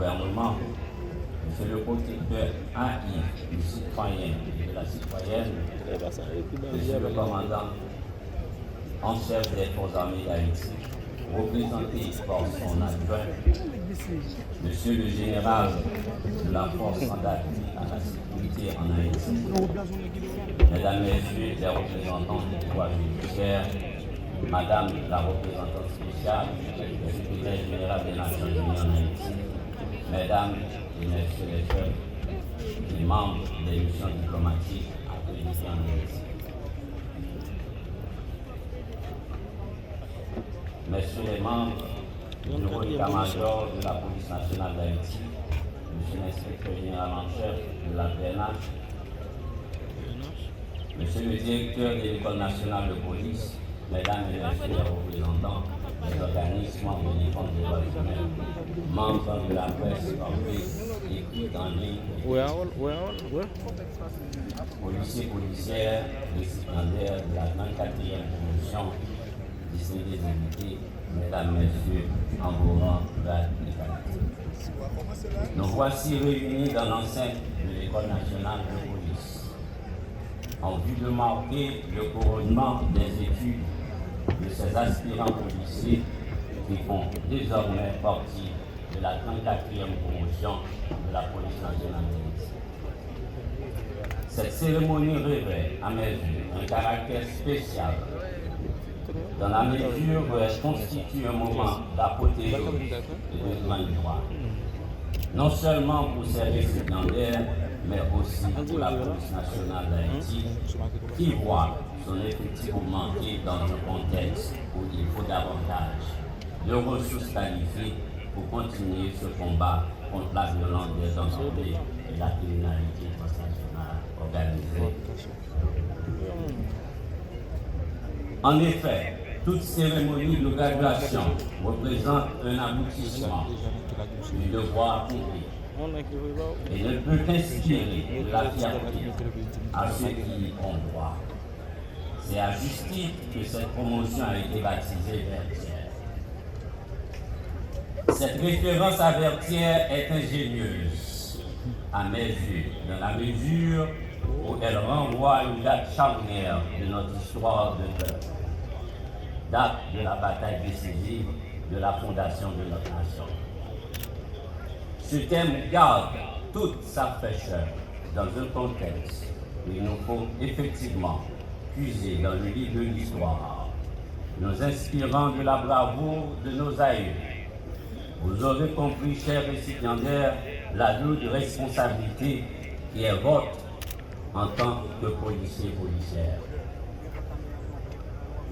gouvernement, Monsieur le protecteur AI du citoyen et de la citoyenne, Monsieur le commandant en chef des forces armées d'Haïti, représenté par son adjoint, Monsieur le général de la force en appui à la sécurité en Haïti, Mesdames, Messieurs les représentants du pouvoir judiciaire, Madame la représentante spéciale, le secrétaire général des Nations Unies en Haïti, Mesdames et Messieurs les chefs et membres des missions diplomatiques accréditées en Haïti. Messieurs les membres du bureau d'état-major de la police nationale d'Haïti, Monsieur l'inspecteur général en chef de la PNH, Monsieur le directeur de l'École nationale de police, Mesdames et Messieurs les représentants des organismes de défense des droits humains, membres de la presse parlée, écrite en ligne, policiers, policières, récipiendaires de la 24e promotion, distingués invités, Mesdames, Messieurs, en vos rangs, grades et qualités. Nous voici réunis dans l'enceinte de l'École nationale de police, en vue de marquer le couronnement des études de ces aspirants policiers qui font désormais partie de la 34e promotion de la police nationale d'Haïti. Cette cérémonie revêt, à mes yeux, un caractère spécial dans la mesure où elle constitue un moment d'apothéose et de grande joie, non seulement pour ses récipiendaires, mais aussi pour la police nationale d'Haïti, qui voit son effectif augmenter dans un contexte où il faut davantage de ressources qualifiées pour continuer ce combat contre la violence des hommes armés et la criminalité transnationale organisée. En effet, toute cérémonie de graduation représente un aboutissement du devoir accompli et ne peut qu'inspirer de la fierté à ceux qui y ont droit. C'est à juste titre que cette promotion a été baptisée Vertière. Cette référence à Vertière est ingénieuse, à mes yeux, dans la mesure où elle renvoie à une date charnière de notre histoire de peuple, date de la bataille décisive de la fondation de notre nation. Ce thème garde toute sa fraîcheur dans un contexte où il nous faut effectivement puiser dans le livre de l'histoire, nous inspirant de la bravoure de nos aïeux. Vous aurez compris, chers récipiendaires, la lourde responsabilité qui est votre en tant que policiers et policières.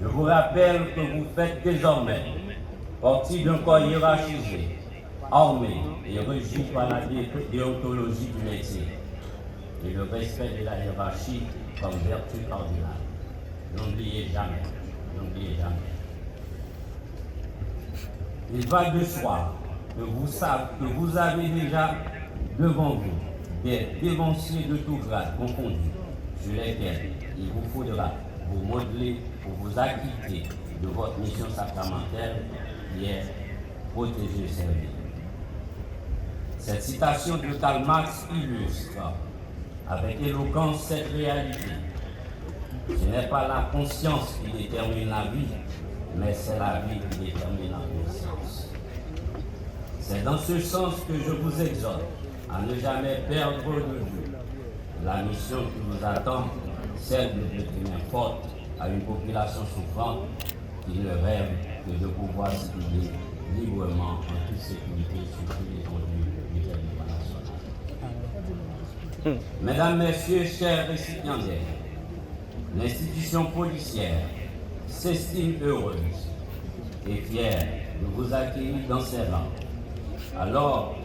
Je vous rappelle que vous faites désormais partie d'un corps hiérarchisé, armé et régi par la déontologie du métier et le respect de la hiérarchie comme vertu cardinale. N'oubliez jamais, n'oubliez jamais. Il va de soi que vous avez déjà devant vous des dévanciers de tout grade confondus sur lesquels il vous faudra vous modeler pour vous acquitter de votre mission sacramentelle qui est protéger et servir. Cette citation de Karl Marx illustre avec éloquence cette réalité. Ce n'est pas la conscience qui détermine la vie, mais c'est la vie qui détermine la conscience. C'est dans ce sens que je vous exhorte à ne jamais perdre de vue la mission qui nous attend, celle de donner forte à une population souffrante qui ne rêve que de pouvoir circuler librement en toute sécurité sur tout l'étendue du territoire national. Mesdames, Messieurs, chers récipiendaires, l'institution policière s'estime heureuse et fière de vous accueillir dans ses rangs. Alors,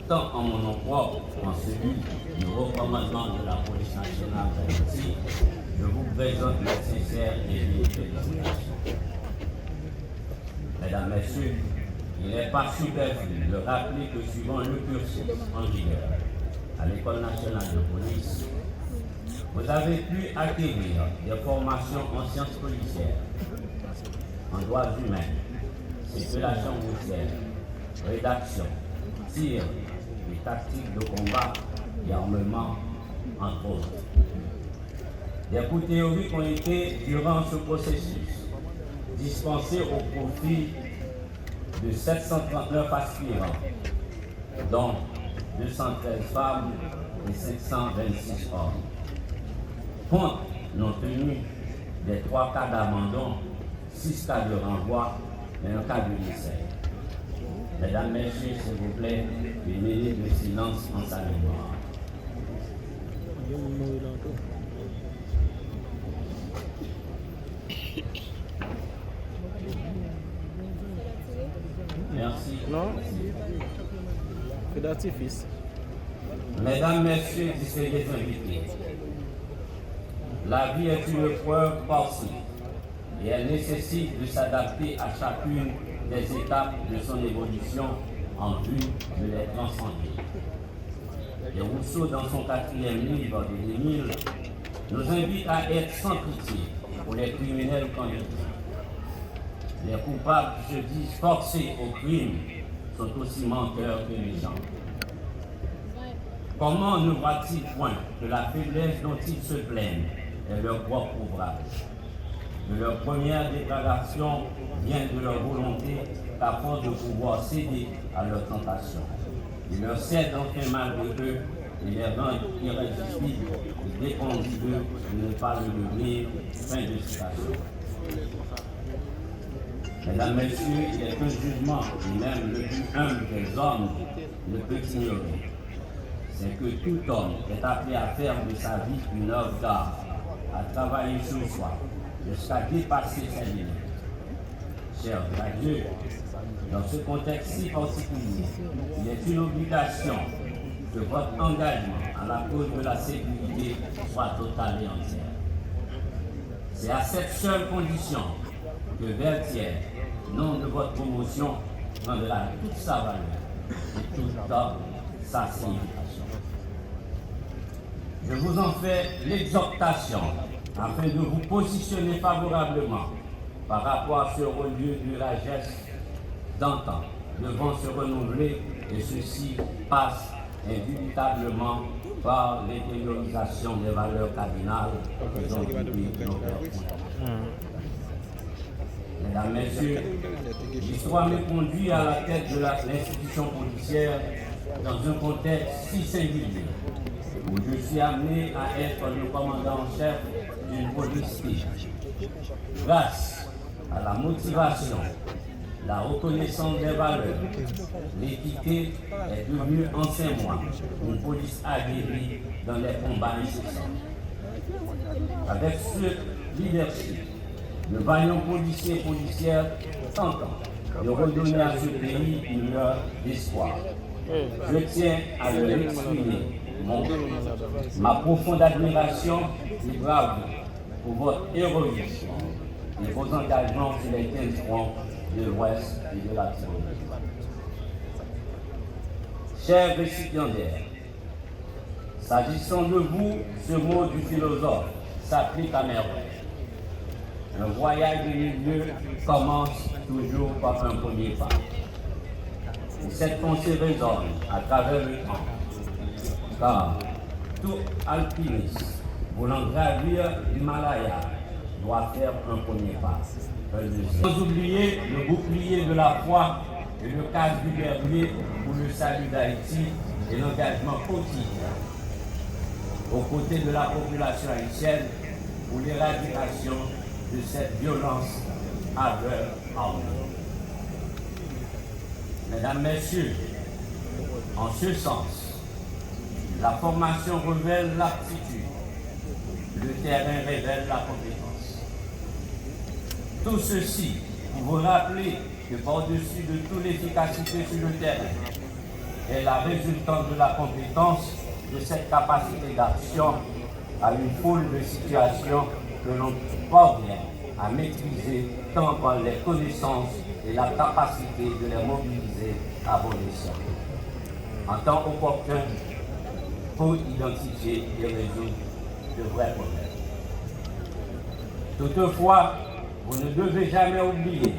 tant en mon nom propre qu'en celui du recommandement de la police nationale d'Haïti, je vous présente mes sincères et vives félicitations. Mesdames, Messieurs, il n'est pas superflu de rappeler que suivant le cursus en vigueur à l'École nationale de police, vous avez pu acquérir des formations en sciences policières, en droits humains, circulation routière, rédaction, tirs, les tactiques de combat et armement, entre autres. Des cours théoriques ont été, durant ce processus, dispensés au profit de 739 aspirants, dont 213 femmes et 526 hommes. Compte non tenu des 3 cas d'abandon, 6 cas de renvoi et un cas de décès. Mesdames, Messieurs, s'il vous plaît, une minute de silence en sa mémoire. Merci. Non. Feu d'artifice. Mesdames, Messieurs, distingués invités, la vie est une épreuve passée et elle nécessite de s'adapter à chacune des étapes de son évolution en vue de les transcender. Et Rousseau, dans son 4e livre de l'Émile, nous invite à être sans pitié pour les criminels candidats. Les coupables qui se disent forcés au crime sont aussi menteurs que les gens. Comment ne voit-il point que la faiblesse dont ils se plaignent est leur propre ouvrage? De leur première dégradation vient de leur volonté qu'à force de pouvoir céder à leur tentation. Ils leur cèdent enfin malgré eux et les rendent irrésistibles et dépendent d'eux de ne pas le devenir. Fin de citation. Mesdames, Messieurs, il est un jugement, et même le plus humble des hommes ne peut ignorer. C'est que tout homme est appelé à faire de sa vie une œuvre d'art, à travailler sur soi, jusqu'à dépasser ses limites. Chers adieux, dans ce contexte si particulier, il est une obligation que votre engagement à la cause de la sécurité soit total et entier. C'est à cette seule condition que Vertière, nom de votre promotion, prendra toute sa valeur et toute sa signification. Je vous en fais l'exhortation afin de vous positionner favorablement par rapport à ce relieu de la geste d'antan devant se renouveler, et ceci passe indubitablement par l'intériorisation des valeurs cardinales que ont guidé nos pères. Mesdames, Messieurs, l'histoire me conduit à la tête de l'institution policière dans un contexte si singulier, où je suis amené à être le commandant en chef d'une police fiche. Grâce à la motivation, la reconnaissance des valeurs, l'équité est devenue en 5 mois une police aguerrie dans les combats incessants. Avec ce leadership, le vaillant policier et policière tentant de redonner à ce pays une lueur d'espoir. Je tiens à leur exprimer ma profonde admiration et bravo pour votre héroïsme et vos engagements sur les 15 fronts de l'Ouest et de la Tyrol. Chers récipiendaires, s'agissant de vous, ce mot du philosophe s'applique à merveille. Le voyage du milieu commence toujours par un premier pas. Et cette pensée résonne à travers le temps, car tout alpiniste voulant gravir l'Himalaya doit faire un premier pas. Sans oublier le bouclier de la foi et le casque du guerrier pour le salut d'Haïti et l'engagement quotidien aux côtés de la population haïtienne pour l'éradication de cette violence aveugle en nous. Mesdames, Messieurs, en ce sens, la formation révèle l'aptitude, le terrain révèle la compétence. Tout ceci pour vous rappeler que par-dessus de toute l'efficacité sur le terrain est la résultante de la compétence de cette capacité d'action à une foule de situations que l'on parvient à maîtriser tant par les connaissances et la capacité de les mobiliser à bon escient. En temps opportun, pour identifier et résoudre de vrais problèmes. Toutefois, vous ne devez jamais oublier